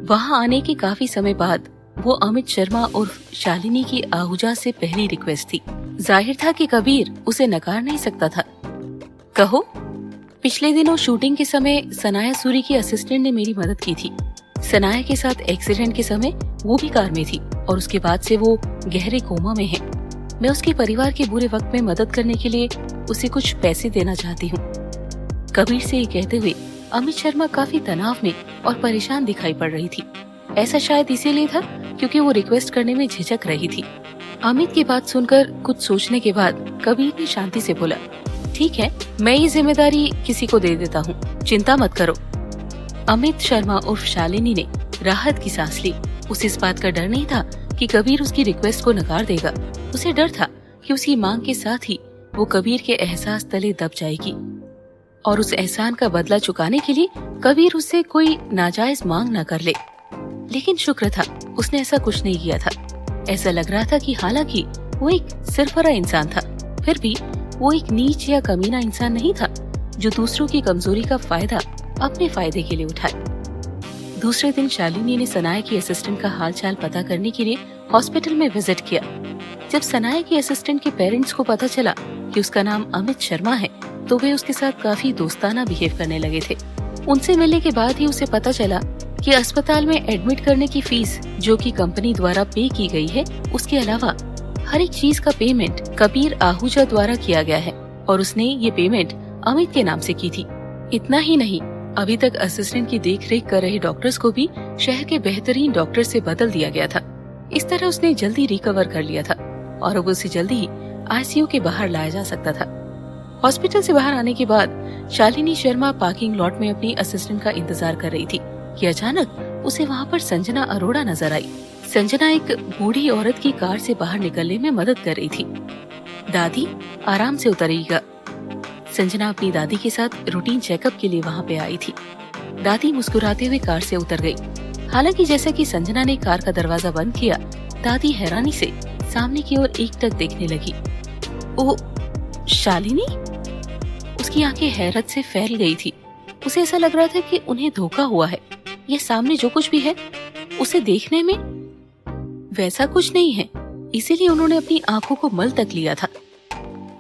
वहाँ आने के काफी समय बाद वो अमित शर्मा और शालिनी की आहूजा से पहली रिक्वेस्ट थी। जाहिर था कि कबीर उसे नकार नहीं सकता था। कहो। पिछले दिनों शूटिंग के समय सनाया सूरी की असिस्टेंट ने मेरी मदद की थी। सनाया के साथ एक्सीडेंट के समय वो भी कार में थी और उसके बाद से वो गहरे कोमा में है। मैं उसके परिवार के बुरे वक्त में मदद करने के लिए उसे कुछ पैसे देना चाहती हूँ। कबीर से ये कहते हुए अमित शर्मा काफी तनाव में और परेशान दिखाई पड़ रही थी। ऐसा शायद इसीलिए था क्योंकि वो रिक्वेस्ट करने में झिझक रही थी। अमित की बात सुनकर कुछ सोचने के बाद कबीर ने शांति से बोला, ठीक है, मैं ये जिम्मेदारी किसी को दे देता हूँ, चिंता मत करो। अमित शर्मा उर्फ शालिनी ने राहत की सांस ली। उसे इस बात का डर नहीं था कि कबीर उसकी रिक्वेस्ट को नकार देगा। उसे डर था कि उसकी मांग के साथ ही वो कबीर के एहसास तले दब जाएगी और उस एहसान का बदला चुकाने के लिए कबीर उससे कोई नाजायज मांग न कर ले। लेकिन शुक्र था उसने ऐसा कुछ नहीं किया था। ऐसा लग रहा था कि हालांकि वो एक सिरफरा इंसान था, फिर भी वो एक नीच या कमीना इंसान नहीं था जो दूसरों की कमजोरी का फायदा अपने फायदे के लिए उठाए। दूसरे दिन शालिनी ने सनाया की असिस्टेंट का हाल चाल पता करने के लिए हॉस्पिटल में विजिट किया। जब सनाया की असिस्टेंट के पेरेंट्स को पता चला कि उसका नाम अमित शर्मा है तो वे उसके साथ काफी दोस्ताना बिहेव करने लगे थे। उनसे मिलने के बाद ही उसे पता चला कि अस्पताल में एडमिट करने की फीस जो कि कंपनी द्वारा पे की गई है, उसके अलावा हर एक चीज का पेमेंट कबीर आहूजा द्वारा किया गया है और उसने ये पेमेंट अमित के नाम से की थी। इतना ही नहीं, अभी तक असिस्टेंट की देखरेख कर रहे डॉक्टर्स को भी शहर के बेहतरीन डॉक्टर से बदल दिया गया था। इस तरह उसने जल्दी रिकवर कर लिया था और अब उसे जल्दी ही आईसीयू के बाहर लाया जा सकता था। हॉस्पिटल से बाहर आने के बाद शालिनी शर्मा पार्किंग लॉट में अपनी असिस्टेंट का इंतजार कर रही थी कि अचानक उसे वहाँ पर संजना अरोड़ा नजर आई। संजना एक बूढ़ी औरत की कार से बाहर निकलने में मदद कर रही थी। दादी, आराम से उतरिएगा। संजना अपनी दादी के साथ रूटीन चेकअप के लिए वहाँ पे आई थी। दादी मुस्कुराते हुए कार से उतर गई। हालांकि जैसा कि संजना ने कार का दरवाजा बंद किया, दादी हैरानी से सामने की ओर एकटक देखने लगी। ओ, शालिनी? उसकी आंखें हैरत से फैल गई थी। उसे ऐसा लग रहा था कि उन्हें धोखा हुआ है। ये सामने जो कुछ भी है उसे देखने में वैसा कुछ नहीं है, इसीलिए उन्होंने अपनी आंखों को मल तक लिया था।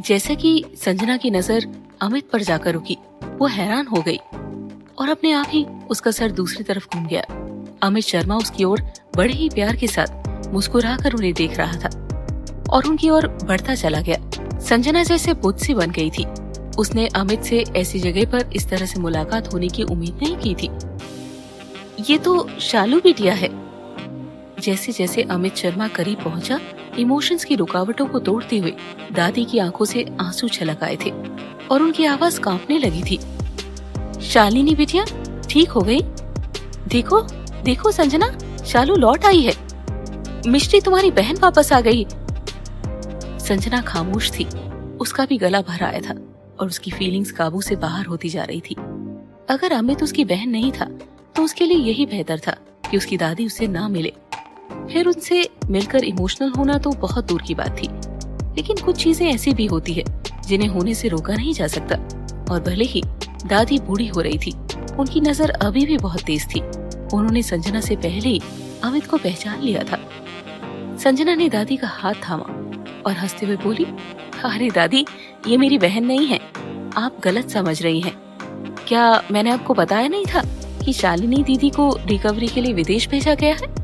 जैसा कि संजना की नजर अमित पर जाकर रुकी, वो हैरान हो गई और अपने आप ही उसका सर दूसरी तरफ घूम गया। अमित शर्मा उसकी ओर बड़े ही प्यार के साथ मुस्कुराकर उन्हें देख रहा था और उनकी ओर बढ़ता चला गया। संजना जैसे बुद्ध सी बन गई थी। उसने अमित से ऐसी जगह पर इस तरह से मुलाकात होने की उम्मीद नहीं की थी। ये तो शालू बिटिया है। जैसे जैसे अमित शर्मा करीब पहुंचा, इमोशंस की रुकावटों को तोड़ते हुए दादी की आंखों से आंसू छलक आए थे और उनकी आवाज कांपने लगी थी। शालिनी बिटिया, ठीक हो गई? देखो देखो संजना, शालू लौट आई है। मिष्टी, तुम्हारी बहन वापस आ गई। संजना खामोश थी। उसका भी गला भर आया था और उसकी फीलिंग्स काबू से बाहर होती जा रही थी। अगर अमित उसकी बहन नहीं था तो उसके लिए यही बेहतर था कि उसकी दादी उससे ना मिले। फिर उनसे मिलकर इमोशनल होना तो बहुत दूर की बात थी, लेकिन कुछ चीजें ऐसी भी होती है जिन्हें होने से रोका नहीं जा सकता। और भले ही दादी बूढ़ी हो रही थी, उनकी नजर अभी भी बहुत तेज थी। उन्होंने संजना से पहले ही अमित को पहचान लिया था। संजना ने दादी का हाथ थामा और हंसते हुए बोली, अरे दादी, ये मेरी बहन नहीं है, आप गलत समझ रही हैं। क्या मैंने आपको बताया नहीं था कि शालिनी दीदी को रिकवरी के लिए विदेश भेजा गया है?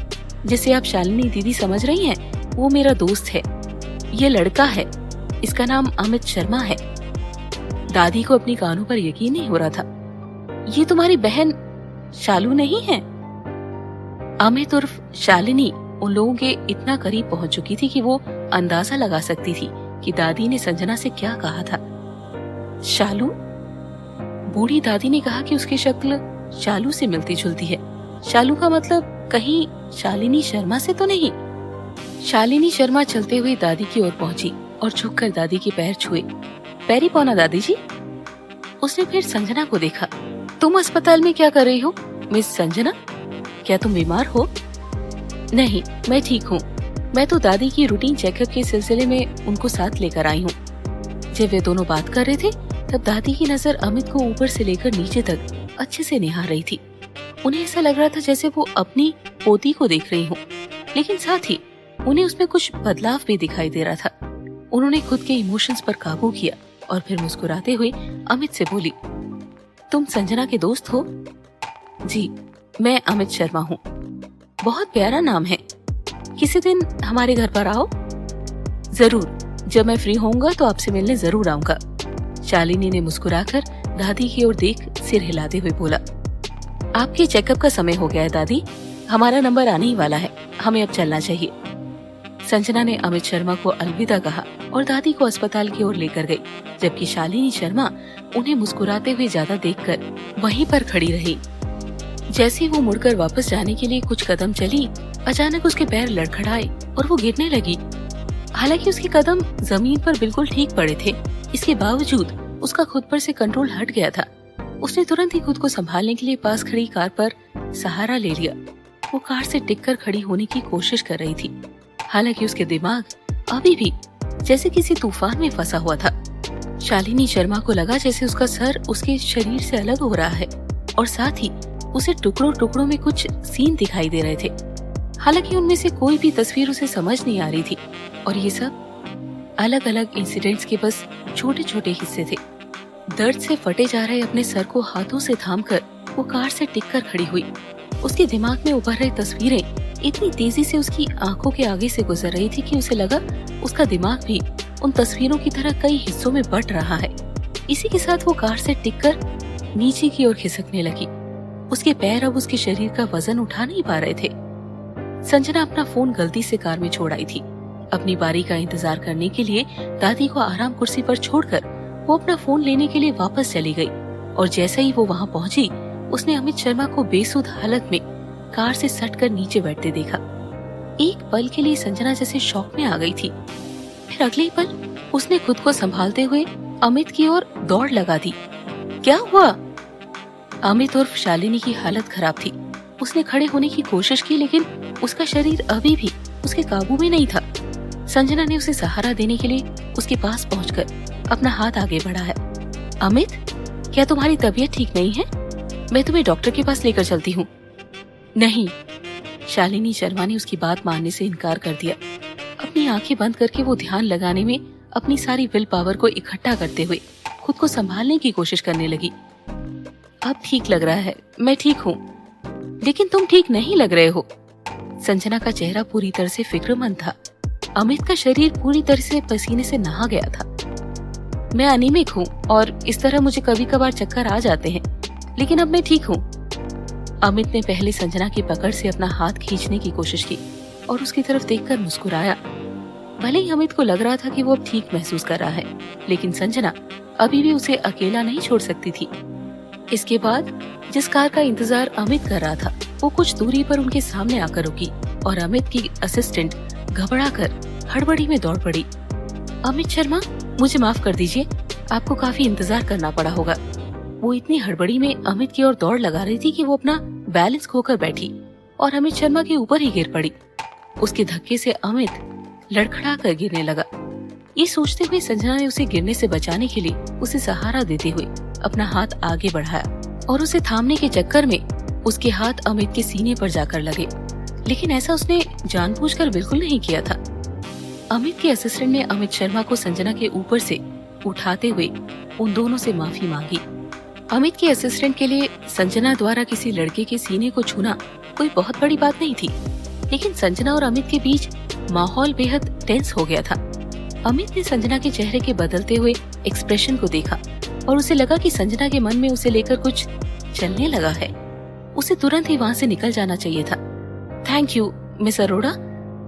जिसे आप शालिनी दीदी समझ रही हैं, वो मेरा दोस्त है। ये लड़का है, इसका नाम अमित शर्मा है। दादी को अपनी कानों पर यकीन नहीं हो रहा था। ये तुम्हारी बहन शालू नहीं है? अमित उर्फ शालिनी उन लोगों के इतना करीब पहुंच चुकी थी कि वो अंदाजा लगा सकती थी कि दादी ने संजना से क्या कहा था। शालू? बूढ़ी दादी ने कहा कि उसकी शक्ल शालू से मिलती जुलती है। शालू का मतलब कहीं शालिनी शर्मा से तो नहीं? शालिनी शर्मा चलते हुए दादी की ओर पहुंची और झुककर दादी के पैर छुए। पैरी पौना दादी जी। उसने फिर संजना को देखा। तुम अस्पताल में क्या कर रही हो मिस संजना? क्या तुम बीमार हो? नहीं, मैं ठीक हूँ। मैं तो दादी की रूटीन चेकअप के सिलसिले में उनको साथ लेकर आई हूँ। जब वे दोनों बात कर रहे थे तब दादी की नजर अमित को ऊपर से लेकर नीचे तक अच्छे से निहार रही थी। उन्हें ऐसा लग रहा था जैसे वो अपनी पोती को देख रही हो, लेकिन साथ ही उन्हें उसमें कुछ बदलाव भी दिखाई दे रहा था। उन्होंने खुद के इमोशंस पर काबू किया और फिर मुस्कुराते हुए अमित से बोली, तुम संजना के दोस्त हो? जी, मैं अमित शर्मा हूँ। बहुत प्यारा नाम है। किसी दिन हमारे घर पर आओ। जरूर, जब मैं फ्री होऊंगा तो आपसे मिलने जरूर आऊंगा। शालिनी ने मुस्कुराकर दादी की ओर देख सिर हिलाते हुए बोला, आपके चेकअप का समय हो गया है दादी, हमारा नंबर आने ही वाला है, हमें अब चलना चाहिए। संजना ने अमित शर्मा को अलविदा कहा और दादी को अस्पताल की ओर लेकर गई, जबकि शालिनी शर्मा उन्हें मुस्कुराते हुए ज्यादा देखकर वहीं पर खड़ी रही। जैसे ही वो मुड़कर वापस जाने के लिए कुछ कदम चली, अचानक उसके पैर लड़खड़ाए और वो गिरने लगी। हालांकि उसके कदम जमीन पर बिल्कुल ठीक पड़े थे, इसके बावजूद उसका खुद पर से कंट्रोल हट गया था। उसने तुरंत ही खुद को संभालने के लिए पास खड़ी कार पर सहारा ले लिया। वो कार से टिककर खड़ी होने की कोशिश कर रही थी, हालांकि उसके दिमाग अभी भी जैसे किसी तूफान में फंसा हुआ था। शालिनी शर्मा को लगा जैसे उसका सर उसके शरीर से अलग हो रहा है और साथ ही उसे टुकड़ों टुकड़ों में कुछ सीन दिखाई दे रहे थे। हालांकि उनमें से कोई भी तस्वीर उसे समझ नहीं आ रही थी और ये सब अलग अलग इंसिडेंट्स के बस छोटे छोटे हिस्से थे। दर्द से फटे जा रहे अपने सर को हाथों से थामकर वो कार से टिककर खड़ी हुई। उसके दिमाग में उभर रही तस्वीरें इतनी तेजी से उसकी आंखों के आगे से गुजर रही थी कि उसे लगा उसका दिमाग भी उन तस्वीरों की तरह कई हिस्सों में बंट रहा है। इसी के साथ वो कार से टिककर नीचे की ओर खिसकने लगी। उसके पैर अब उसके शरीर का वजन उठा नहीं पा रहे थे। संजना अपना फोन गलती से कार में छोड़ आई थी। अपनी बारी का इंतजार करने के लिए दादी को आराम कुर्सी पर छोड़कर वो अपना फोन लेने के लिए वापस चली गई और जैसे ही वो वहाँ पहुंची, उसने अमित शर्मा को बेसुध हालत में कार से सटकर नीचे बैठते देखा। एक पल के लिए संजना जैसे शॉक में आ गई थी, फिर अगले ही पल उसने खुद को संभालते हुए अमित की ओर दौड़ लगा दी। क्या हुआ? अमित और शालिनी की हालत खराब थी। उसने खड़े होने की कोशिश की, लेकिन उसका शरीर अभी भी उसके काबू में नहीं था। संजना ने उसे सहारा देने के लिए उसके पास पहुंचकर अपना हाथ आगे बढ़ाया। अमित, क्या तुम्हारी तबीयत ठीक नहीं है? मैं तुम्हें डॉक्टर के पास लेकर चलती हूँ। नहीं, शालिनी शर्मा ने उसकी बात मानने से इनकार कर दिया। अपनी आंखें बंद करके वो ध्यान लगाने में अपनी सारी विल पावर को इकट्ठा करते हुए खुद को संभालने की कोशिश करने लगी। अब ठीक लग रहा है, मैं ठीक हूँ। लेकिन तुम ठीक नहीं लग रहे हो। संजना का चेहरा पूरी तरह से फिक्रमंद था। अमित का शरीर पूरी तरह से पसीने से नहा गया था। मैं अनीमिक हूँ और इस तरह मुझे कभी कभार चक्कर आ जाते हैं, लेकिन अब मैं ठीक हूँ। अमित ने पहले संजना की पकड़ से अपना हाथ खींचने की कोशिश की और उसकी तरफ देखकर मुस्कुराया। भले ही अमित को लग रहा था कि वो अब ठीक महसूस कर रहा है, लेकिन संजना अभी भी उसे अकेला नहीं छोड़ सकती थी। इसके बाद जिस कार का इंतजार अमित कर रहा था, वो कुछ दूरी पर उनके सामने आकर रुकी और अमित की असिस्टेंट घबराकर हड़बड़ी में दौड़ पड़ी। अमित शर्मा, मुझे माफ कर दीजिए, आपको काफी इंतजार करना पड़ा होगा। वो इतनी हड़बड़ी में अमित की ओर दौड़ लगा रही थी कि वो अपना बैलेंस खोकर बैठी और अमित शर्मा के ऊपर ही गिर पड़ी। उसके धक्के से अमित लड़खड़ा कर गिरने लगा। ये सोचते हुए संजना ने उसे गिरने से बचाने के लिए उसे सहारा देते हुए अपना हाथ आगे बढ़ाया और उसे थामने के चक्कर में उसके हाथ अमित के सीने पर जाकर लगे, लेकिन ऐसा उसने जानबूझकर बिल्कुल नहीं किया था। अमित के असिस्टेंट ने अमित शर्मा को संजना के ऊपर से उठाते हुए उन दोनों से माफी मांगी। अमित के असिस्टेंट के लिए संजना द्वारा किसी लड़के के सीने को छूना कोई बहुत बड़ी बात नहीं थी, लेकिन संजना और अमित के बीच माहौल बेहद टेंस हो गया था। अमित ने संजना के चेहरे के बदलते हुए एक्सप्रेशन को देखा और उसे लगा कि संजना के मन में उसे लेकर कुछ चलने लगा है। उसे तुरंत ही वहाँ से निकल जाना चाहिए था। थैंक यू मिस अरोड़ा,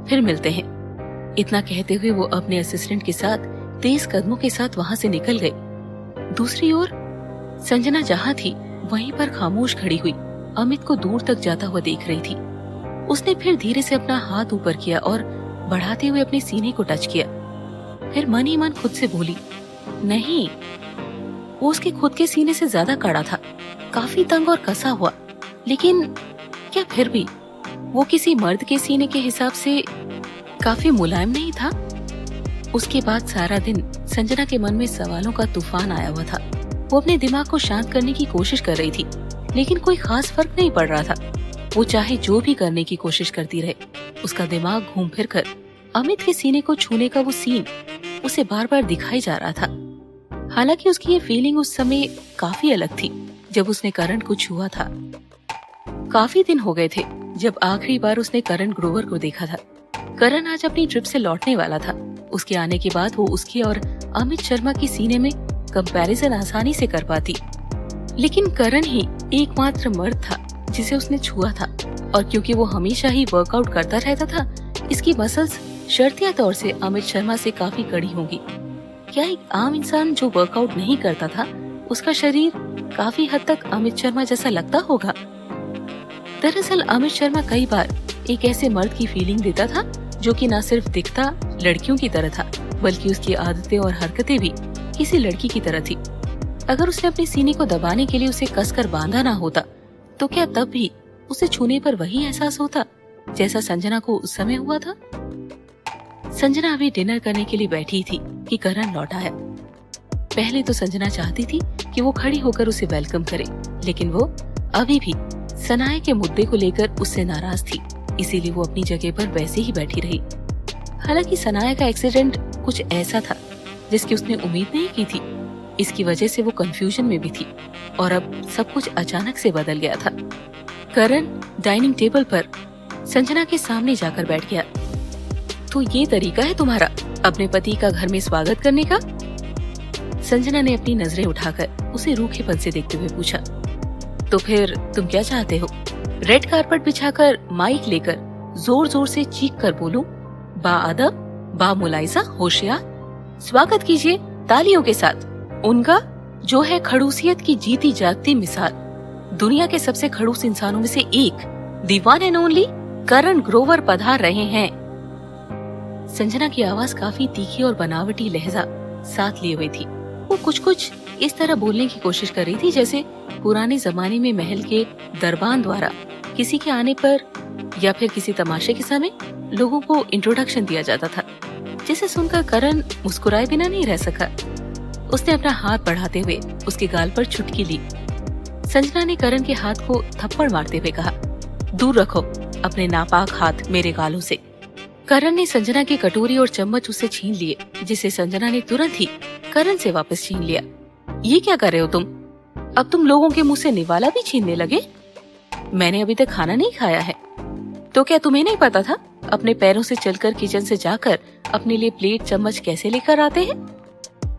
फिर मिलते हैं। इतना कहते हुए वो अपने असिस्टेंट के साथ तेज कदमों के साथ वहाँ से निकल गई। दूसरी ओर संजना जहाँ थी वहीं पर खामोश खड़ी हुई अमित को दूर तक जाता हुआ देख रही थी। उसने फिर धीरे से अपना हाथ ऊपर किया और बढ़ाते हुए अपने सीने को टच किया। फिर मन ही मन खुद से बोली, नहीं, वो उसके खुद के सीने से ज्यादा कड़ा था, काफी तंग और कसा हुआ, लेकिन क्या फिर भी वो किसी मर्द के सीने के हिसाब से काफी मुलायम नहीं था? उसके बाद सारा दिन संजना के मन में सवालों का तूफान आया हुआ था। वो अपने दिमाग को शांत करने की कोशिश कर रही थी, लेकिन कोई खास फर्क नहीं पड़ रहा था। वो चाहे जो भी करने की कोशिश करती रहे, उसका दिमाग घूम फिर कर अमित के सीने को छूने का वो सीन उसे बार बार दिखाई जा रहा था। हालांकि उसकी ये फीलिंग उस समय काफी अलग थी जब उसने करण को छुआ था। काफी दिन हो गए थे जब आखिरी बार उसने करण ग्रोवर को देखा था। करण आज अपनी ट्रिप से लौटने वाला था। उसके आने के बाद वो उसकी और अमित शर्मा की सीने में कंपैरिजन आसानी से कर पाती, लेकिन करण ही एकमात्र मर्द था जिसे उसने छुआ था। और क्योंकि वो हमेशा ही वर्कआउट करता रहता था, इसकी मसल्स शर्तिया तौर से अमित शर्मा से काफी कड़ी होंगी। क्या एक आम इंसान जो वर्कआउट नहीं करता था, उसका शरीर काफी हद तक अमित शर्मा जैसा लगता होगा? दरअसल अमित शर्मा कई बार एक ऐसे मर्द की फीलिंग देता था जो कि न सिर्फ दिखता लड़कियों की तरह था, बल्कि उसकी आदतें और हरकतें भी किसी लड़की की तरह थी। अगर उसने अपने सीने को दबाने के लिए उसे कसकर बांधा ना होता, तो क्या तब भी उसे छूने पर वही एहसास होता जैसा संजना को उस समय हुआ था? संजना अभी डिनर करने के लिए बैठी थी कि करण लौटा है। पहले तो संजना चाहती थी कि वो खड़ी होकर उसे वेलकम करे, लेकिन वो अभी भी सनाया के मुद्दे को लेकर उससे नाराज थी, इसीलिए वो अपनी जगह पर वैसे ही बैठी रही। हालांकि सनाया का एक्सीडेंट कुछ ऐसा था जिसकी उसने उम्मीद नहीं की थी। इसकी वजह से वो कंफ्यूजन में भी थी और अब सब कुछ अचानक से बदल गया था। करण डाइनिंग टेबल पर संजना के सामने जाकर बैठ गया। तो ये तरीका है तुम्हारा अपने पति का घर में स्वागत करने का? संजना ने अपनी नजरें उठाकर उसे रूखेपन से देखते हुए पूछा। तो फिर तुम क्या चाहते हो? रेड कारपेट बिछाकर माइक लेकर जोर जोर से चीख कर बोलूं, बाअदब, बामुलाइजा, होशियार, स्वागत कीजिए तालियों के साथ उनका जो है खड़ूसियत की जीती जागती मिसाल, दुनिया के सबसे खड़ूस इंसानों में से एक, द वन एंड ओनली करण ग्रोवर पधार रहे हैं। संजना की आवाज काफी तीखी और बनावटी लहजा साथ लिए हुई थी। वो कुछ इस तरह बोलने की कोशिश कर रही थी जैसे पुराने जमाने में महल के दरबान द्वारा किसी के आने पर या फिर किसी तमाशे के समय लोगों को इंट्रोडक्शन दिया जाता था, जिसे सुनकर करण मुस्कुराए बिना नहीं रह सका। उसने अपना हाथ बढ़ाते हुए उसके गाल पर चुटकी ली। संजना ने करण के हाथ को थप्पड़ मारते हुए कहा, दूर रखो अपने नापाक हाथ मेरे गालों से। करण ने संजना की कटोरी और चम्मच उससे छीन लिए, जिसे संजना ने तुरंत ही करण से वापस छीन लिया। ये क्या कर रहे हो तुम? अब तुम लोगों के मुंह से निवाला भी छीनने लगे? मैंने अभी तक खाना नहीं खाया है। तो क्या तुम्हें नहीं पता था अपने पैरों से चलकर किचन से जाकर अपने लिए प्लेट चम्मच कैसे लेकर आते हैं?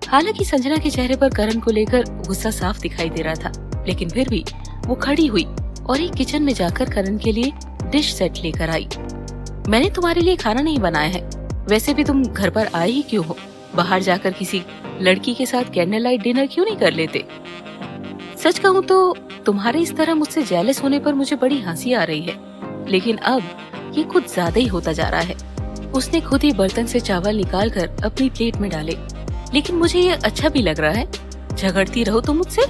हालांकि संजना के चेहरे पर करण को लेकर गुस्सा साफ दिखाई दे रहा था, लेकिन फिर भी वो खड़ी हुई और एक किचन में जाकर करण के लिए डिश सेट लेकर आई। मैंने तुम्हारे लिए खाना नहीं बनाया है, वैसे भी तुम घर पर आए ही क्यों हो? बाहर जाकर किसी लड़की के साथ कैंडल लाइट डिनर क्यों नहीं कर लेते? सच कहूँ तो तुम्हारे इस तरह मुझसे जेलस होने पर मुझे बड़ी हंसी आ रही है, लेकिन अब ये कुछ ज्यादा ही होता जा रहा है। उसने खुद ही बर्तन से चावल निकालकर अपनी प्लेट में डाले। लेकिन मुझे ये अच्छा भी लग रहा है। झगड़ती रहो तुम मुझसे,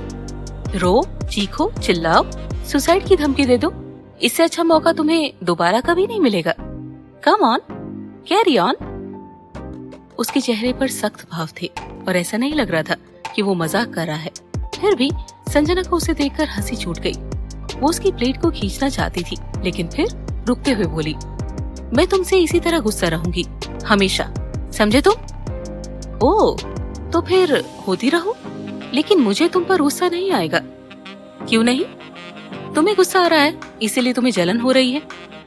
रो, चीखो, चिल्लाओ, सुसाइड की धमकी दे दो। इससे अच्छा मौका तुम्हें दोबारा कभी नहीं मिलेगा। Come on, carry on. उसके चेहरे पर सख्त भाव थे और ऐसा नहीं लग रहा था कि वो मजाक कर रहा है। फिर भी संजना को उसे देखकर हंसी छूट गई। वो उसकी प्लेट को खींचना चाहती थी, लेकिन फिर रुकते हुए बोली, मैं तुमसे इसी तरह गुस्सा रहूंगी हमेशा, समझे तुम? ओह, तो फिर होती रहो, लेकिन मुझे तुम पर गुस्सा नहीं आएगा। क्यों नहीं? तुम्हें गुस्सा आ रहा है इसीलिए तुम्हें जलन हो रही है,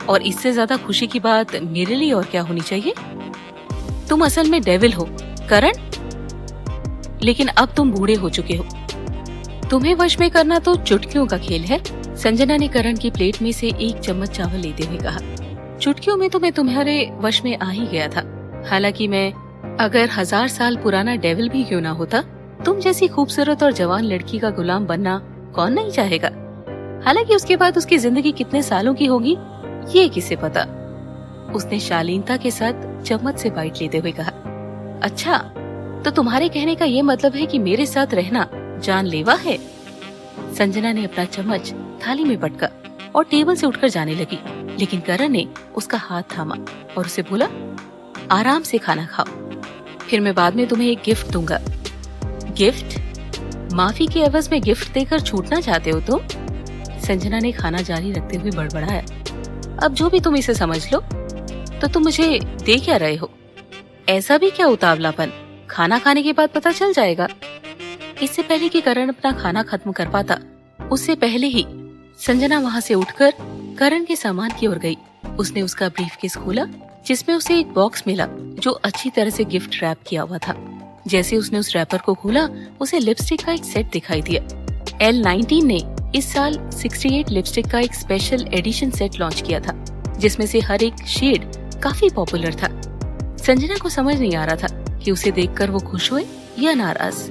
और इससे ज्यादा खुशी की बात मेरे लिए और क्या होनी चाहिए? तुम असल में डेविल हो करण, लेकिन अब तुम बूढ़े हो चुके हो। तुम्हें वश में करना तो चुटकियों का खेल है। संजना ने करण की प्लेट में से एक चम्मच चावल लेते हुए कहा, चुटकियों में तो मैं तुम्हारे वश में आ ही गया था। हालांकि मैं अगर 1000 साल पुराना डेविल भी क्यों ना होता, तुम जैसी खूबसूरत और जवान लड़की का गुलाम बनना कौन नहीं चाहेगा? हालांकि उसके बाद उसकी जिंदगी कितने सालों की होगी ये किसे पता। उसने शालीनता के साथ चम्मच से बाइट लेते हुए कहा, अच्छा, तो तुम्हारे कहने का ये मतलब है कि मेरे साथ रहना जानलेवा है? संजना ने अपना चम्मच थाली में पटका और टेबल से उठकर जाने लगी, लेकिन करण ने उसका हाथ थामा और उसे बोला, आराम से खाना खाओ, फिर मैं बाद में तुम्हें एक गिफ्ट दूंगा। गिफ्ट? माफी के एवज में गिफ्ट देकर छूटना चाहते हो तुम? संजना ने खाना जारी रखते हुए बड़बड़ाया, अब जो भी तुम इसे समझ लो, तो तुम मुझे दे क्या रहे हो? ऐसा भी क्या उतावलापन, खाना खाने के बाद पता चल जाएगा। इससे पहले कि करण अपना खाना खत्म कर पाता, उससे पहले ही संजना वहाँ से उठकर करण के सामान की ओर गई। उसने उसका ब्रीफकेस खोला, जिसमें उसे एक बॉक्स मिला जो अच्छी तरह से गिफ्ट रैप किया हुआ था। जैसे उसने उस रैपर को खोला, उसे लिपस्टिक का एक सेट दिखाई दिया। L19 ने इस साल 68 लिपस्टिक का एक स्पेशल एडिशन सेट लॉन्च किया था, जिसमें से हर एक शेड काफी पॉपुलर था। संजना को समझ नहीं आ रहा था कि उसे देखकर वो खुश हुए या नाराज।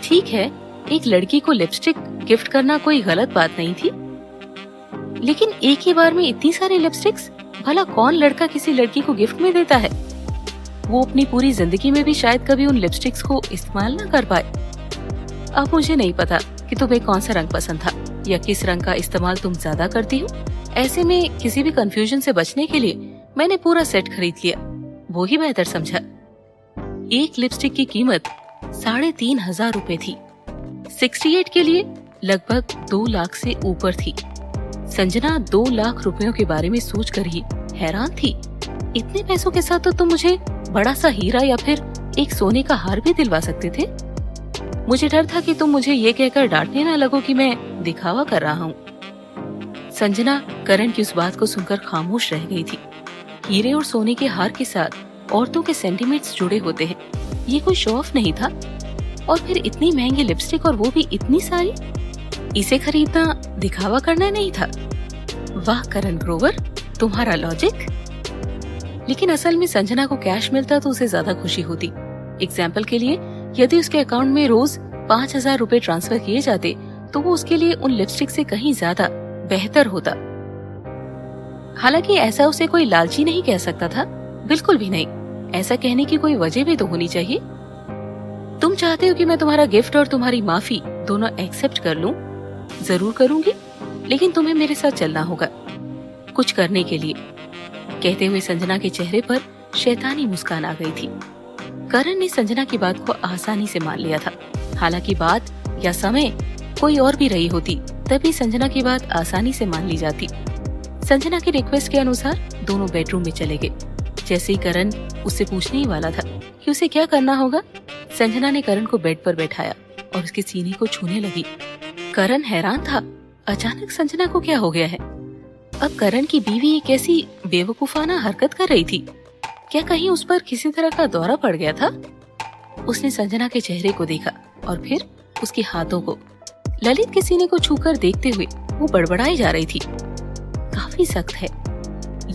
ठीक है, एक लड़की को लिपस्टिक गिफ्ट करना कोई गलत बात नहीं थी, लेकिन एक ही बार में इतनी सारी लिपस्टिक्स, भला कौन लड़का किसी लड़की को गिफ्ट में देता है? वो अपनी पूरी जिंदगी में भी शायद कभी उन लिपस्टिक्स को इस्तेमाल ना कर पाए। अब मुझे नहीं पता कि तुम्हें कौन सा रंग पसंद था या किस रंग का इस्तेमाल तुम ज्यादा करती हो। ऐसे में किसी भी कंफ्यूजन से बचने के लिए मैंने पूरा सेट खरीद लिया, वो ही बेहतर समझा। एक लिपस्टिक की कीमत 3,500 रुपए थी। 68 के लिए लगभग 2 लाख से ऊपर थी। संजना 2 लाख रुपयों के बारे में सोचकर ही हैरान थी। इतने पैसों के साथ तो तुम मुझे बड़ा सा हीरा या फिर एक सोने का हार भी दिलवा सकते थे। मुझे डर था कि तुम मुझे ये कहकर डांटने ना लगो कि मैं दिखावा कर रहा हूँ। संजना करण की उस बात को सुनकर खामोश रह गई थी। हीरे और सोने के हार के साथ औरतों के सेंटीमेंट्स जुड़े होते हैं, ये कोई शो ऑफ नहीं था। और फिर इतनी महंगी लिपस्टिक, और वो भी इतनी सारी, इसे खरीदना दिखावा करना नहीं था। वाह करण ग्रोवर, तुम्हारा लॉजिक। लेकिन असल में संजना को कैश मिलता तो उसे ज्यादा खुशी होती। एग्जाम्पल के लिए, यदि उसके अकाउंट में रोज 5,000 रुपए ट्रांसफर किए जाते तो वो उसके लिए उन लिपस्टिक से कहीं ज्यादा बेहतर होता। हालांकि ऐसा उसे कोई लालची नहीं कह सकता था, बिल्कुल भी नहीं। ऐसा कहने की कोई वजह भी तो होनी चाहिए। तुम चाहते हो कि मैं तुम्हारा गिफ्ट और तुम्हारी माफी दोनों एक्सेप्ट कर लूं? जरूर करूंगी, लेकिन तुम्हें मेरे साथ चलना होगा कुछ करने के लिए। कहते हुए संजना के चेहरे पर शैतानी मुस्कान आ गई थी। करण ने संजना की बात को आसानी से मान लिया था। हालांकि बात या समय कोई और भी रही होती, तभी संजना की बात आसानी से मान ली जाती। संजना की रिक्वेस्ट के अनुसार दोनों बेडरूम में चले गए। जैसे ही करण उससे पूछने ही वाला था कि उसे क्या करना होगा, संजना ने करण को बेड पर बैठाया और उसके सीने को छूने लगी। करण हैरान था, अचानक संजना को क्या हो गया है? अब करण की बीवी एक ऐसी बेवकूफाना हरकत कर रही थी। क्या कहीं उस पर किसी तरह का दौरा पड़ गया था? उसने संजना के चेहरे को देखा और फिर उसके हाथों को। ललित के सीने को छूकर देखते हुए वो बड़बड़ाई जा रही थी, काफी सख्त है,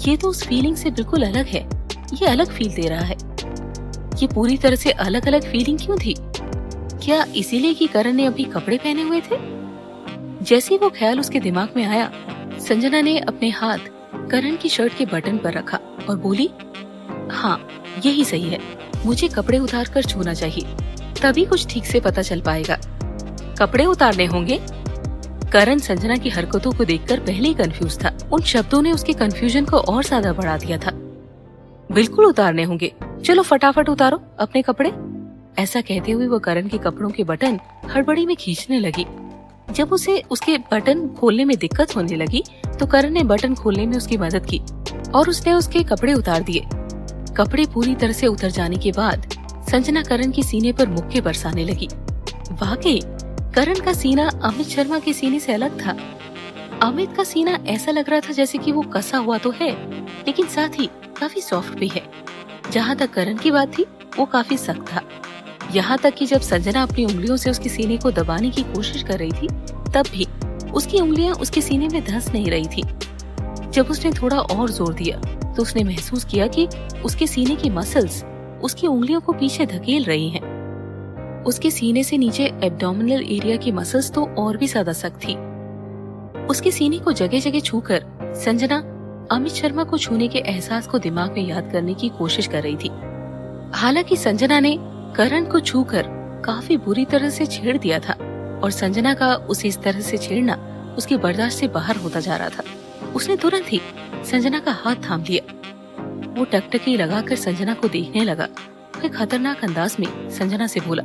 ये तो उस फीलिंग से बिल्कुल अलग है, ये अलग फील दे रहा है। ये पूरी तरह से अलग अलग फीलिंग क्यों थी? क्या इसीलिए कि करण ने अभी कपड़े पहने हुए थे? जैसे ही वो ख्याल उसके दिमाग में आया, संजना ने अपने हाथ करण की शर्ट के बटन पर रखा और बोली, हाँ यही सही है, मुझे कपड़े उतार कर छूना चाहिए, तभी कुछ ठीक से पता चल पाएगा। कपड़े उतारने होंगे? करण संजना की हरकतों को देखकर पहले ही कंफ्यूज था। उन शब्दों ने उसके कंफ्यूजन को और ज्यादा बढ़ा दिया था। बिल्कुल उतारने होंगे, चलो फटाफट उतारो अपने कपड़े। ऐसा कहते हुए वो करण के कपड़ों के बटन हड़बड़ी में खींचने लगी। जब उसे उसके बटन खोलने में दिक्कत होने लगी तो करण ने बटन खोलने में उसकी मदद की और उसने उसके कपड़े उतार दिए। कपड़े पूरी तरह से उतर जाने के बाद संजना करण के सीने पर मुक्के बरसाने लगी। वाकई करण का सीना अमित शर्मा के सीने से अलग था। अमित का सीना ऐसा लग रहा था जैसे कि वो कसा हुआ तो है, लेकिन साथ ही काफी सॉफ्ट भी है। जहाँ तक करण की बात थी, वो काफी सख्त था। यहाँ तक कि जब संजना अपनी उंगलियों से उसके सीने को दबाने की कोशिश कर रही थी, तब भी उसकी उंगलियां उसके सीने में धंस नहीं रही थी। जब उसने थोड़ा और जोर दिया तो उसने महसूस किया कि उसके सीने की मसल्स उसकी उंगलियों को पीछे धकेल रही हैं। उसके सीने से नीचे एब्डोमिनल एरिया की मसल्स तो और भी ज्यादा सख्त थी। उसके सीने को जगह जगह छूकर संजना अमित शर्मा को छूने के एहसास को दिमाग में याद करने की कोशिश कर रही थी। हालांकि संजना ने करण को छूकर काफी बुरी तरह से छेड़ दिया था और संजना का उसे इस तरह से छेड़ना उसकी बर्दाश्त से बाहर होता जा रहा था। उसने तुरंत ही संजना का हाथ थाम लिया। वो टकटकी लगाकर संजना को देखने लगा। फिर खतरनाक अंदाज में संजना से बोला,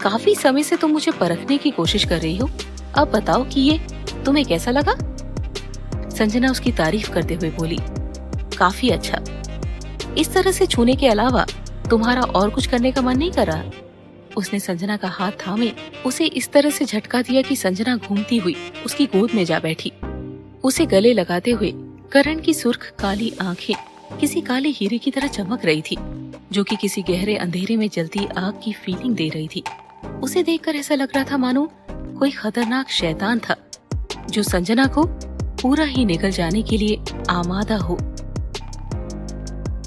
काफी समय से तुम मुझे परखने की कोशिश कर रही हो, अब बताओ कि ये तुम्हें कैसा लगा? संजना उसकी तारीफ करते हुए बोली, काफी अच्छा। इस तरह से छूने के अलावा तुम्हारा और कुछ करने का मन नहीं कर रहा? उसने संजना का हाथ थामे उसे इस तरह से झटका दिया कि संजना घूमती हुई उसकी गोद में जा बैठी। उसे गले लगाते हुए करण की सुर्ख काली आंखें किसी काले हीरे की तरह चमक रही थी, जो कि किसी गहरे अंधेरे में जलती आग की फीलिंग दे रही थी। उसे देखकर ऐसा लग रहा था मानो कोई खतरनाक शैतान था जो संजना को पूरा ही निगल जाने के लिए आमादा हो।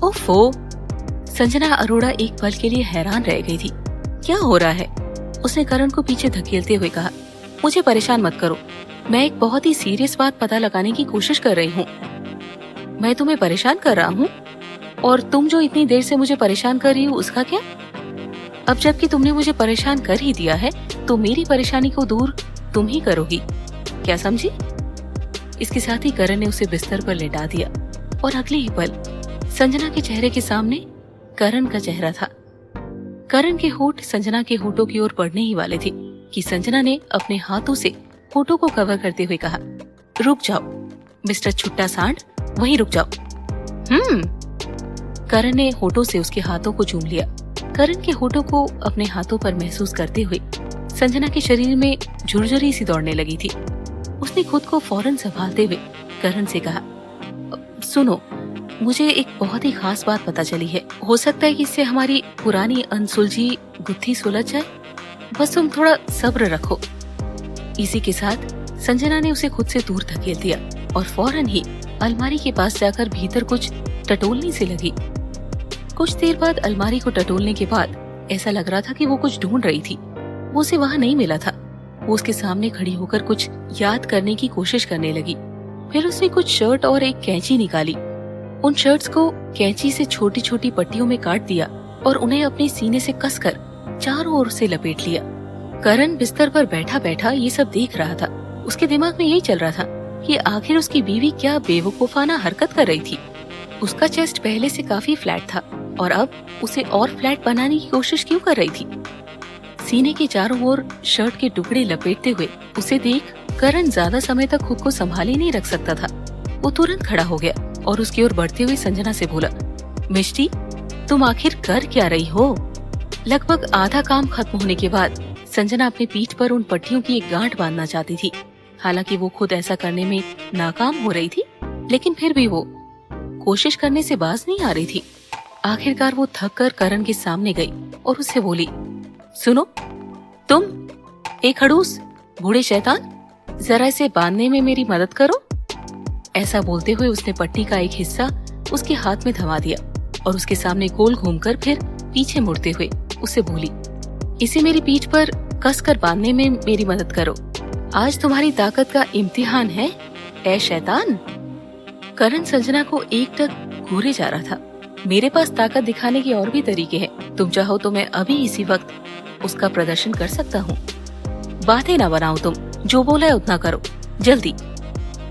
ओफो! संजना अरोड़ा एक पल के लिए हैरान रह गई थी। क्या हो रहा है? उसने करण को पीछे धकेलते हुए कहा, मुझे परेशान मत करो, मैं एक बहुत ही सीरियस बात पता लगाने की कोशिश कर रही हूँ। मैं तुम्हें परेशान कर रहा हूँ? और तुम जो इतनी देर से मुझे परेशान कर रही हो उसका क्या? अब जबकि तुमने मुझे परेशान कर ही दिया है तो मेरी परेशानी को दूर तुम ही करोगी, क्या समझी? इसके साथ ही करण ने उसे बिस्तर पर लेटा दिया और अगले ही पल संजना के चेहरे के सामने करण का चेहरा था। करण के होठ संजना के होठों की ओर बढ़ने ही वाले थे कि संजना ने अपने हाथों से होठों को कवर करते हुए कहा, रुक जाओ मिस्टर छुट्टा सांड, वहीं रुक जाओ। करण ने होठों से उसके हाथों को चूम लिया। करण के होठों को अपने हाथों पर महसूस करते हुए संजना के शरीर में झुरझुरी सी दौड़ने लगी थी। उसने खुद को फौरन संभालते हुए करण से कहा, सुनो, मुझे एक बहुत ही खास बात पता चली है। हो सकता है कि इससे हमारी पुरानी अनसुलझी गुत्थी सुलझ जाए। बस तुम थोड़ा सब्र रखो। इसी के साथ संजना ने उसे खुद से दूर धकेल दिया और फौरन ही अलमारी के पास जाकर भीतर कुछ टटोलने से लगी। कुछ देर बाद अलमारी को टटोलने के बाद ऐसा लग रहा था कि वो कुछ ढूंढ रही थी। वो उसे वहाँ नहीं मिला था। वो उसके सामने खड़ी होकर कुछ याद करने की कोशिश करने लगी। फिर उसने कुछ शर्ट और एक कैंची निकाली। उन शर्ट्स को कैंची से छोटी छोटी पट्टियों में काट दिया और उन्हें अपने सीने से कसकर चारों ओर से लपेट लिया। करण बिस्तर पर बैठा बैठा ये सब देख रहा था। उसके दिमाग में यही चल रहा था कि आखिर उसकी बीवी क्या बेवकूफाना हरकत कर रही थी। उसका चेस्ट पहले से काफी फ्लैट था और अब उसे और फ्लैट बनाने की कोशिश क्यों कर रही थी। सीने के चारों ओर शर्ट के टुकड़े लपेटते हुए उसे देख करण ज्यादा समय तक खुद को संभाले नहीं रख सकता था। वो तुरंत खड़ा हो गया और उसकी ओर बढ़ते हुए संजना से बोला, मिष्टी, तुम आखिर कर क्या रही हो? लगभग आधा काम खत्म होने के बाद संजना अपनी पीठ पर उन पट्टियों की एक गांठ बांधना चाहती थी। हालांकि वो खुद ऐसा करने में नाकाम हो रही थी, लेकिन फिर भी वो कोशिश करने से बाज नहीं आ रही थी। आखिरकार वो थक कर करण के सामने गई और उससे बोली, सुनो, तुम एक खड़ूस बूढ़े शैतान, जरा इसे बांधने में मेरी मदद करो। ऐसा बोलते हुए उसने पट्टी का एक हिस्सा उसके हाथ में थमा दिया और उसके सामने गोल घूमकर फिर पीछे मुड़ते हुए उससे बोली, इसे मेरी पीठ पर कसकर बांधने में मेरी मदद करो। आज तुम्हारी ताकत का इम्तिहान है, ऐ शैतान। करण संजना को एकटक घूरे जा रहा था। मेरे पास ताकत दिखाने के और भी तरीके हैं। तुम चाहो तो मैं अभी इसी वक्त उसका प्रदर्शन कर सकता हूँ। बातें ना बनाओ तुम, जो बोला है उतना करो, जल्दी।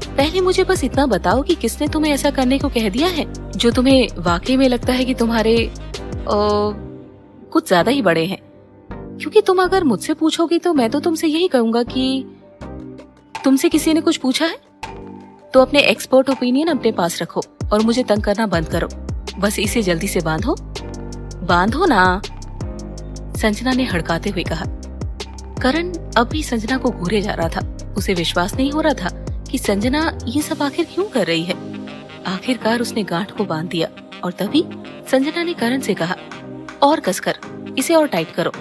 पहले मुझे बस इतना बताओ कि किसने तुम्हें ऐसा करने को कह दिया है जो तुम्हें वाकई में लगता है कि तुम्हारे कुछ ज्यादा ही बड़े हैं। क्योंकि तुम अगर मुझसे पूछोगी तो मैं तो तुमसे यही कहूंगा कि तुमसे किसी ने कुछ पूछा है तो अपने एक्सपर्ट ओपिनियन अपने पास रखो और मुझे तंग करना बंद करो। बस इसे जल्दी से बांधो, बांधो ना, संजना ने हड़काते हुए कहा। करण अब भी संजना को घूरे जा रहा था। उसे विश्वास नहीं हो रहा था कि संजना ये सब आखिर क्यों कर रही है। आखिरकार उसने गांठ को बांध दिया और तभी संजना ने करण से कहा, और कसकर, इसे और टाइट करो।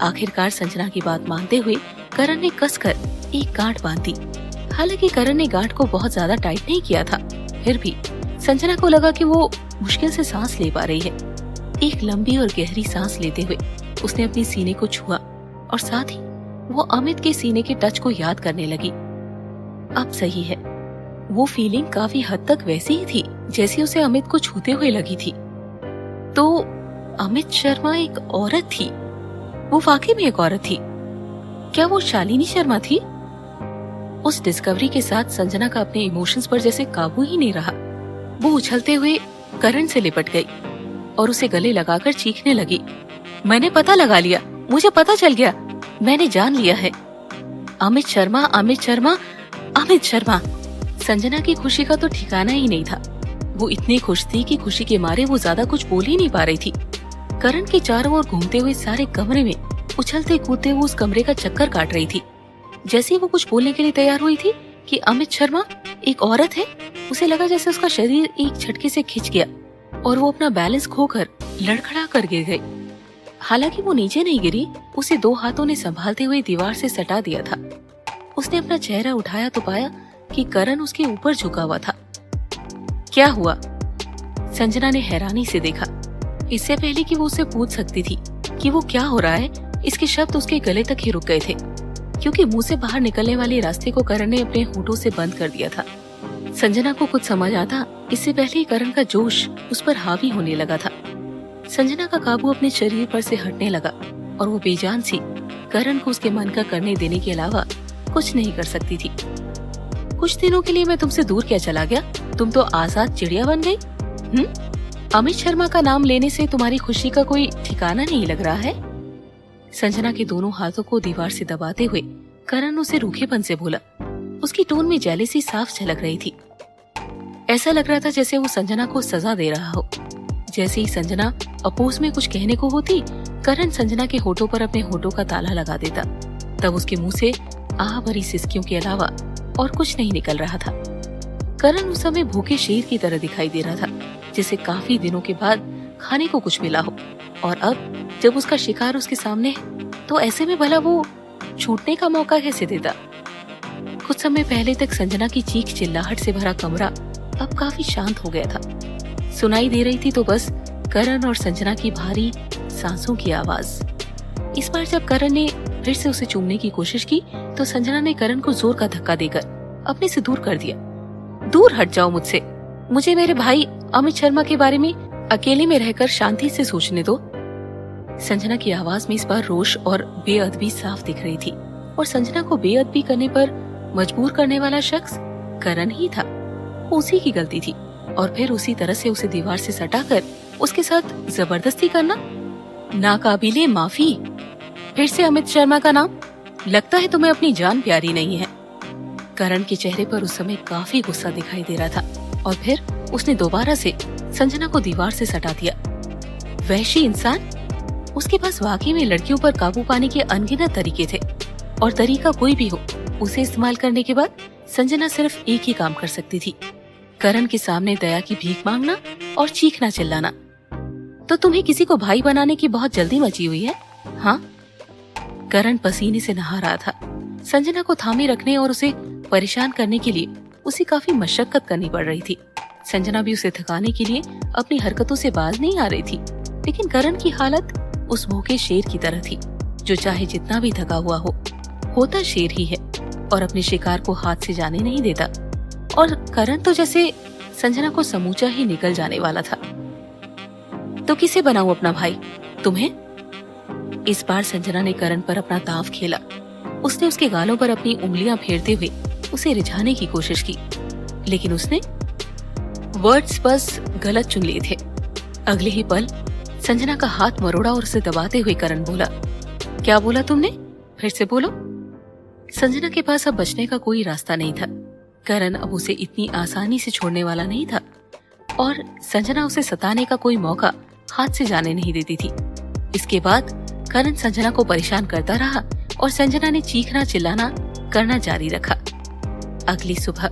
आखिरकार संजना की बात मानते हुए करण ने कसकर एक गांठ बांध दी। हालांकि करण ने गांठ को बहुत ज्यादा टाइट नहीं किया था, फिर भी संजना को लगा कि वो मुश्किल से सांस ले पा रही है। एक लंबी और गहरी सांस लेते हुए उसने अपने सीने को छुआ और साथ ही वो अमित के सीने के टच को याद करने लगी। अब सही है, वो फीलिंग काफी हद तक वैसी ही थी जैसी उसे अमित को छूते हुए लगी थी। तो अमित शर्मा एक औरत थी, वो वाकई में एक औरत थी। क्या वो शालिनी शर्मा थी? उस डिस्कवरी के साथ संजना का अपने इमोशंस पर जैसे काबू ही नहीं रहा। वो उछलते हुए करण से लिपट गई और उसे गले लगाकर चीखने लगी, मैंने पता लगा लिया, मुझे पता चल गया, मैंने जान लिया है। अमित शर्मा, अमित शर्मा, अमित शर्मा। संजना की खुशी का तो ठिकाना ही नहीं था। वो इतनी खुश थी कि खुशी के मारे वो ज्यादा कुछ बोल ही नहीं पा रही थी। करण के चारों ओर घूमते हुए सारे कमरे में उछलते कूदते वो उस कमरे का चक्कर काट रही थी। जैसे ही वो कुछ बोलने के लिए तैयार हुई थी कि अमित शर्मा एक औरत है, उसे लगा जैसे उसका शरीर एक झटके से खिंच गया और वो अपना बैलेंस खोकर लड़खड़ा कर गिर गई। हालांकि वो नीचे नहीं गिरी, उसे 2 हाथों ने संभालते हुए दीवार से सटा दिया था। उसने अपना चेहरा उठाया तो पाया कि करण उसके ऊपर झुका हुआ था। क्या हुआ? संजना ने हैरानी से देखा। इससे पहले कि वो उससे पूछ सकती थी कि वो क्या हो रहा है, इसके शब्द उसके गले तक ही रुक गए थे, क्योंकि मुंह से बाहर निकलने वाले रास्ते को करण ने अपने होठों से बंद कर दिया था। संजना को कुछ समझ आता इससे पहले ही करण का जोश उस पर हावी होने लगा था। संजना का काबू अपने शरीर पर से हटने लगा और वो बेजान सी करण को उसके मन का करने देने के अलावा कुछ नहीं कर सकती थी। कुछ दिनों के लिए मैं तुमसे दूर क्या चला गया? तुम तो आजाद चिड़िया बन गई। अमित शर्मा का नाम लेने से तुम्हारी खुशी का कोई ठिकाना नहीं लग रहा है? संजना के दोनों हाथों को दीवार से दबाते हुए करण उसे रूखेपन से बोला। उसकी टोन में जेलसी साफ झलक रही थी। ऐसा लग रहा था जैसे वो संजना को सजा दे रहा हो। जैसे ही संजना अपोज में कुछ कहने को होती, करण संजना के होठों पर अपने होठों का ताला लगा देता। तब उसके मुंह से आह भरी सिसकियों के अलावा और कुछ नहीं निकल रहा था। करण उस समय भूखे शेर की तरह दिखाई दे रहा था, जिसे काफी दिनों के बाद खाने को कुछ मिला हो, और अब जब उसका शिकार उसके सामने है तो ऐसे में भला वो छूटने का मौका कैसे देता? कुछ समय पहले तक संजना की चीख चिल्लाहट से भरा कमरा अब काफी शांत हो गया था। सुनाई दे रही थी तो बस करण और संजना की भारी सांसों की आवाज। इस बार जब करण ने फिर से उसे चूमने की कोशिश की तो संजना ने करण को जोर का धक्का देकर अपने से दूर कर दिया। दूर हट जाओ मुझसे, मुझे मेरे भाई अमित शर्मा के बारे में अकेले में रहकर शांति से सोचने दो। संजना की आवाज में इस बार रोष और बेअदबी साफ दिख रही थी, और संजना को बेअदबी करने पर मजबूर करने वाला शख्स करण ही था। उसी की गलती थी, और फिर उसी तरह से उसे दीवार से सटाकर उसके साथ जबरदस्ती करना। नाकाबिले माफी। फिर से अमित शर्मा का नाम? लगता है तुम्हें अपनी जान प्यारी नहीं है। करण के चेहरे पर उस समय काफी गुस्सा दिखाई दे रहा था, और फिर उसने दोबारा से संजना को दीवार से सटा दिया। वहशी इंसान। उसके पास वाकई में लड़कियों पर काबू पाने के अनगिनत तरीके थे, और तरीका कोई भी हो, उसे इस्तेमाल करने के बाद संजना सिर्फ एक ही काम कर सकती थी, करण के सामने दया की भीख मांगना और चीखना चिल्लाना। तो तुम्हें किसी को भाई बनाने की बहुत जल्दी मची हुई है, हाँ? करण पसीने से नहा रहा था। संजना को थामे रखने और उसे परेशान करने के लिए उसे काफी मशक्कत करनी पड़ रही थी। संजना भी उसे थकाने के लिए अपनी हरकतों से बाज नहीं आ रही थी, लेकिन करण की हालत उस भूखे शेर की तरह थी, जो चाहे जितना भी थका हुआ हो, होता शेर ही है और अपने शिकार को हाथ से जाने नहीं देता। और करण तो जैसे संजना को समूचा ही निकल जाने वाला था। तो किसे बनाऊं अपना भाई? तुम्हें? इस बार संजना ने करण पर अपना दांव खेला। उसने उसके गालों पर अपनी उंगलियां फेरते हुए उसे रिझाने की कोशिश की, लेकिन उसने वर्ड्स बस गलत चुन लिए थे। अगले ही पल संजना का हाथ मरोड़ा और उसे दबाते हुए करण बोला, क्या बोला तुमने? फिर से बोलो। संजना के पास अब बचने का कोई रास्ता नहीं था। करण अब उसे इतनी आसानी से छोड़ने वाला नहीं था, और संजना उसे सताने का कोई मौका हाथ से जाने नहीं देती थी। इसके बाद करण संजना को परेशान करता रहा, और संजना ने चीखना चिल्लाना करना जारी रखा। अगली सुबह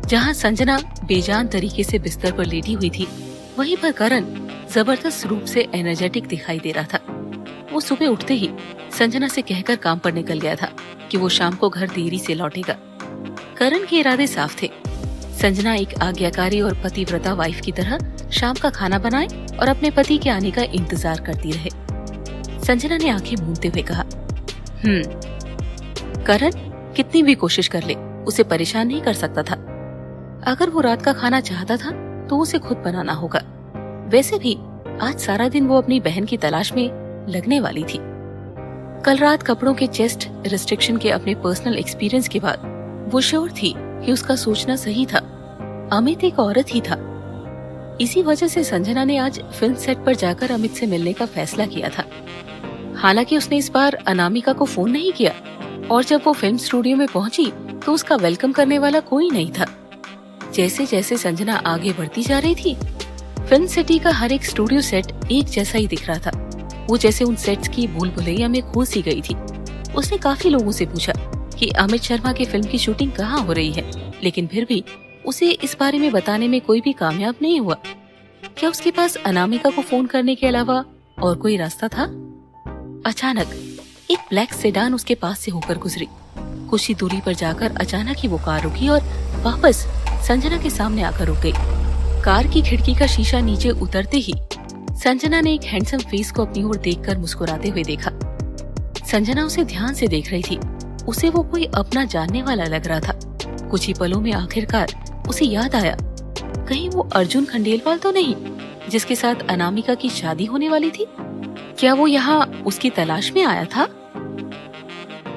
जहां संजना बेजान तरीके से बिस्तर पर लेटी हुई थी, वहीं पर करण जबरदस्त रूप से एनर्जेटिक दिखाई दे रहा था। वो सुबह उठते ही संजना से कहकर काम पर निकल गया था कि वो शाम को घर देरी से लौटेगा। करण के इरादे साफ थे। संजना एक आज्ञाकारी और पतिव्रता वाइफ की तरह शाम का खाना बनाए और अपने पति के आने का इंतजार करती रहे। संजना ने आंखें मूंदते हुए कहा, करण कितनी भी कोशिश कर ले, उसे परेशान नहीं कर सकता था। अगर वो रात का खाना चाहता था तो उसे खुद बनाना होगा। वैसे भी आज सारा दिन वो अपनी बहन की तलाश में लगने वाली थी। कल रात कपड़ों के चेस्ट रिस्ट्रिक्शन के अपने पर्सनल एक्सपीरियंस के बाद वो श्योर थी कि उसका सोचना सही था। अमित एक औरत ही था। इसी वजह से संजना ने आज फिल्म सेट पर जाकर अमित से मिलने का फैसला किया था। हालांकि उसने इस बार अनामिका को फोन नहीं किया, और जब वो फिल्म स्टूडियो में पहुंची तो उसका वेलकम करने वाला कोई नहीं था। जैसे जैसे संजना आगे बढ़ती जा रही थी, फिल्म सिटी का हर एक स्टूडियो सेट एक जैसा ही दिख रहा था। वो जैसे उन सेट्स की भूल भुलैया में खो सी गई थी। उसने काफी लोगों से पूछा कि अमित शर्मा की फिल्म की शूटिंग कहाँ हो रही है, लेकिन फिर भी उसे इस बारे में बताने में कोई भी कामयाब नहीं हुआ। क्या उसके पास अनामिका को फोन करने के अलावा और कोई रास्ता था? अचानक एक ब्लैक सेडान उसके पास से होकर गुजरी। कुछ ही दूरी पर जाकर अचानक ही वो कार रुकी और वापस संजना के सामने आकर रुक गई। कार की खिड़की का शीशा नीचे उतरते ही संजना ने एक हैंडसम फेस को अपनी ओर देखकर मुस्कुराते हुए देखा। संजना उसे ध्यान से देख रही थी। उसे वो कोई अपना जानने वाला लग रहा था। कुछ ही पलों में आखिरकार उसे याद आया, कहीं वो अर्जुन खंडेलवाल तो नहीं जिसके साथ अनामिका की शादी होने वाली थी? क्या वो यहाँ उसकी तलाश में आया था?